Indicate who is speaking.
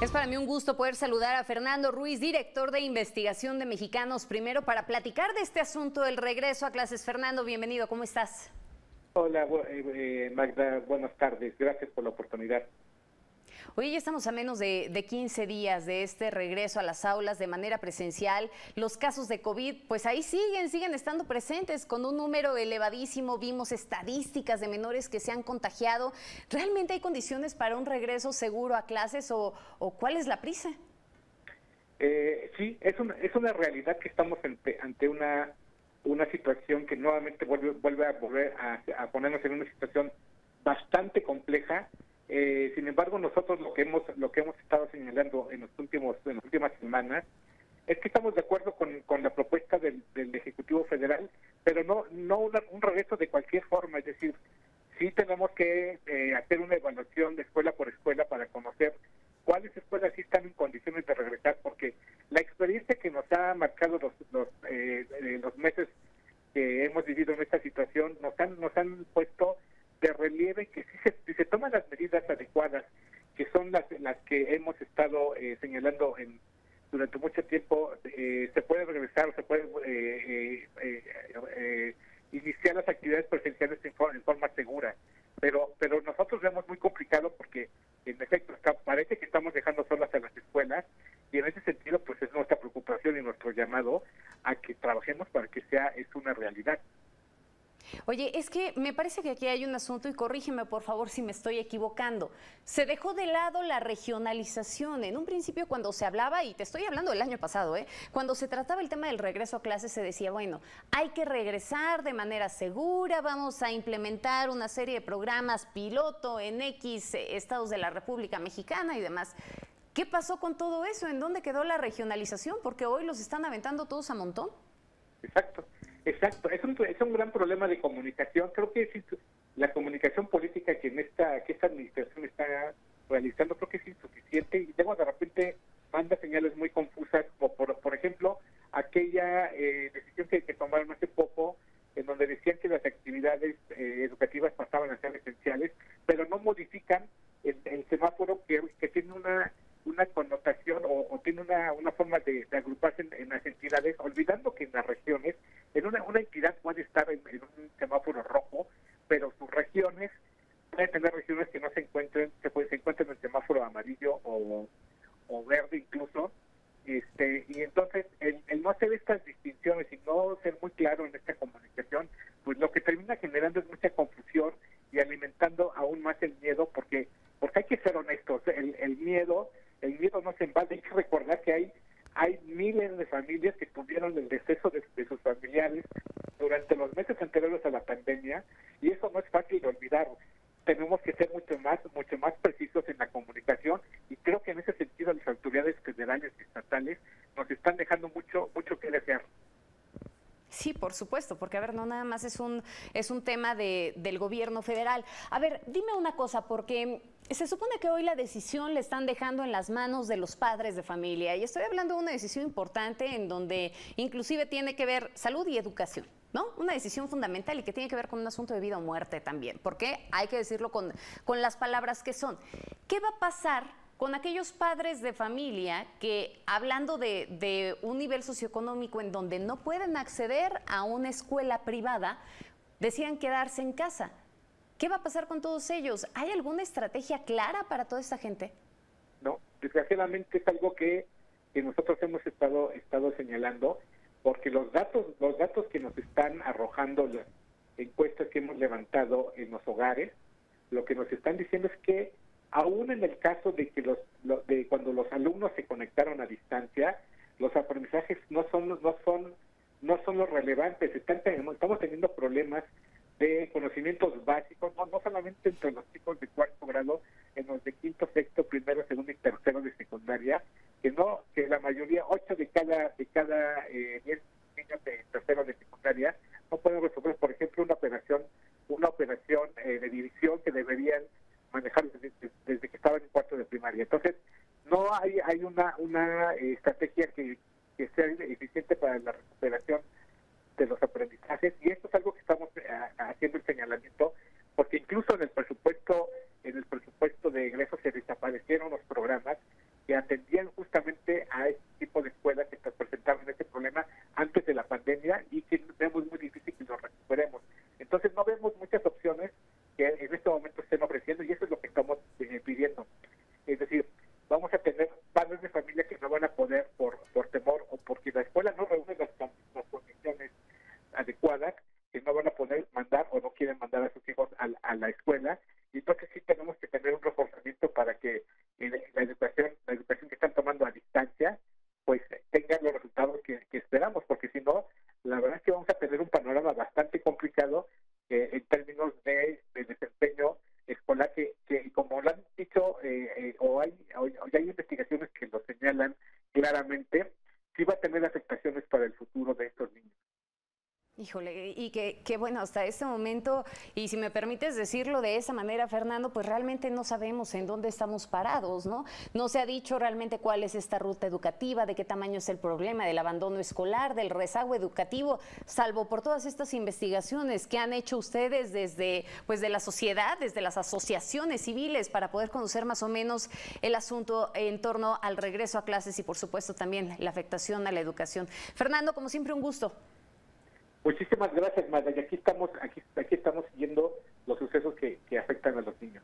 Speaker 1: Es para mí un gusto poder saludar a Fernando Ruiz, director de investigación de Mexicanos Primero, para platicar de este asunto del regreso a clases. Fernando, bienvenido, ¿cómo estás?
Speaker 2: Hola, Magda, buenas tardes. Gracias por la oportunidad.
Speaker 1: Hoy ya estamos a menos de 15 días de este regreso a las aulas de manera presencial. Los casos de COVID, pues ahí siguen estando presentes con un número elevadísimo. Vimos estadísticas de menores que se han contagiado. ¿Realmente hay condiciones para un regreso seguro a clases o cuál es la prisa?
Speaker 2: Sí, es una realidad que estamos ante una situación que nuevamente vuelve a ponernos en una situación bastante compleja. Sin embargo, nosotros lo que hemos estado señalando en las últimas semanas es que estamos de acuerdo con la propuesta del Ejecutivo Federal, pero no un regreso de cualquier forma. Es decir, sí tenemos que hacer una evaluación de escuela por escuela para conocer cuáles escuelas sí están en condiciones de regresar, porque la experiencia que nos ha marcado los meses que hemos vivido en esta situación nos han puesto de relieve que si se toman las medidas adecuadas, que son las que hemos estado señalando durante mucho tiempo, se puede regresar, se puede iniciar las actividades presenciales en forma segura. Pero nosotros vemos muy complicado porque, en efecto, parece que estamos dejando solas a las escuelas, y en ese sentido pues es nuestra preocupación y nuestro llamado a que trabajemos para que es una realidad.
Speaker 1: Oye, es que me parece que aquí hay un asunto, y corrígeme por favor si me estoy equivocando. Se dejó de lado la regionalización. En un principio, cuando se hablaba, y te estoy hablando del año pasado, cuando se trataba el tema del regreso a clases, se decía, bueno, hay que regresar de manera segura, vamos a implementar una serie de programas piloto en X estados de la República Mexicana y demás. ¿Qué pasó con todo eso? ¿En dónde quedó la regionalización? Porque hoy los están aventando todos a montón.
Speaker 2: Exacto. Es un gran problema de comunicación. Creo que la comunicación política que esta administración está realizando, creo que es insuficiente, y luego de repente manda señales muy confusas, como por ejemplo aquella decisión que tomaron hace poco, en donde decían que las actividades educativas pasaban a ser esenciales, pero no modifican el semáforo que tiene una connotación o tiene una forma de agruparse en las entidades, olvidando que en las regiones, una entidad puede estar en un semáforo rojo, pero sus regiones pueden tener regiones que no se encuentren en el semáforo amarillo o verde incluso, y entonces el no hacer estas distinciones y no ser muy claro en esta comunicación, pues lo que termina generando es mucha confusión y alimentando aún más el miedo, porque hay que ser honestos, el miedo no se invade. Hay que recordar que hay miles de familias que tuvieron el deceso de sus familiares durante los meses anteriores a la pandemia, y eso no es fácil de olvidar. Tenemos que ser mucho más precisos en la comunicación, y creo que en ese sentido las autoridades federales y estatales nos están dejando mucho que desear.
Speaker 1: Sí, por supuesto, porque a ver, no nada más es un tema del gobierno federal. A ver, dime una cosa, porque se supone que hoy la decisión le están dejando en las manos de los padres de familia, y estoy hablando de una decisión importante en donde inclusive tiene que ver salud y educación, ¿no? Una decisión fundamental y que tiene que ver con un asunto de vida o muerte también, porque hay que decirlo con las palabras que son. ¿Qué va a pasar con aquellos padres de familia que, hablando de un nivel socioeconómico en donde no pueden acceder a una escuela privada, decían quedarse en casa? ¿Qué va a pasar con todos ellos? ¿Hay alguna estrategia clara para toda esta gente?
Speaker 2: No, desgraciadamente es algo que nosotros hemos estado señalando, porque los datos que nos están arrojando las encuestas que hemos levantado en los hogares, lo que nos están diciendo es que aún en el caso de que de cuando los alumnos se conectaron a distancia, los aprendizajes no son los relevantes. Estamos teniendo problemas de conocimientos básicos, no solamente entre los chicos de cuarto grado, en los de quinto, sexto, primero, segundo y tercero de secundaria, que la mayoría, 8 de cada 10 niños de tercero de secundaria no pueden resolver, por ejemplo, una operación de división que deberían manejar desde que estaban en cuarto de primaria. Entonces, no hay una estrategia que sea eficiente para la recuperación de los aprendizajes, y esto es algo que estamos haciendo el señalamiento, porque incluso en el presupuesto de egresos se desaparecieron los programas que atendían justamente a este tipo de escuelas que presentaban este problema antes de la pandemia y que vemos muy difícil que lo recuperemos. Entonces no vemos muchas opciones que en este momento estén ofreciendo y eso es lo que estamos pidiendo. Es decir, vamos a tener padres de familia que no van a poder por temor o porque la escuela no reúne las condiciones adecuadas, que no van a poder mandar o no quieren mandar a sus hijos a la escuela. Y entonces sí tenemos que tener un reforzamiento para que la educación que están tomando a distancia pues tenga los resultados que esperamos, porque si no, la verdad es que vamos a tener un panorama bastante complicado en términos de desempeño escolar, que como lo han dicho, o hay investigaciones que lo señalan claramente, sí va a tener afectaciones para el futuro de estos niños.
Speaker 1: Híjole, y que bueno, hasta este momento, y si me permites decirlo de esa manera, Fernando, pues realmente no sabemos en dónde estamos parados, ¿no? No se ha dicho realmente cuál es esta ruta educativa, de qué tamaño es el problema del abandono escolar, del rezago educativo, salvo por todas estas investigaciones que han hecho ustedes desde, pues, de la sociedad, desde las asociaciones civiles, para poder conocer más o menos el asunto en torno al regreso a clases y, por supuesto, también la afectación a la educación. Fernando, como siempre, un gusto.
Speaker 2: Muchísimas gracias, Magda, y aquí estamos siguiendo los sucesos que afectan a los niños.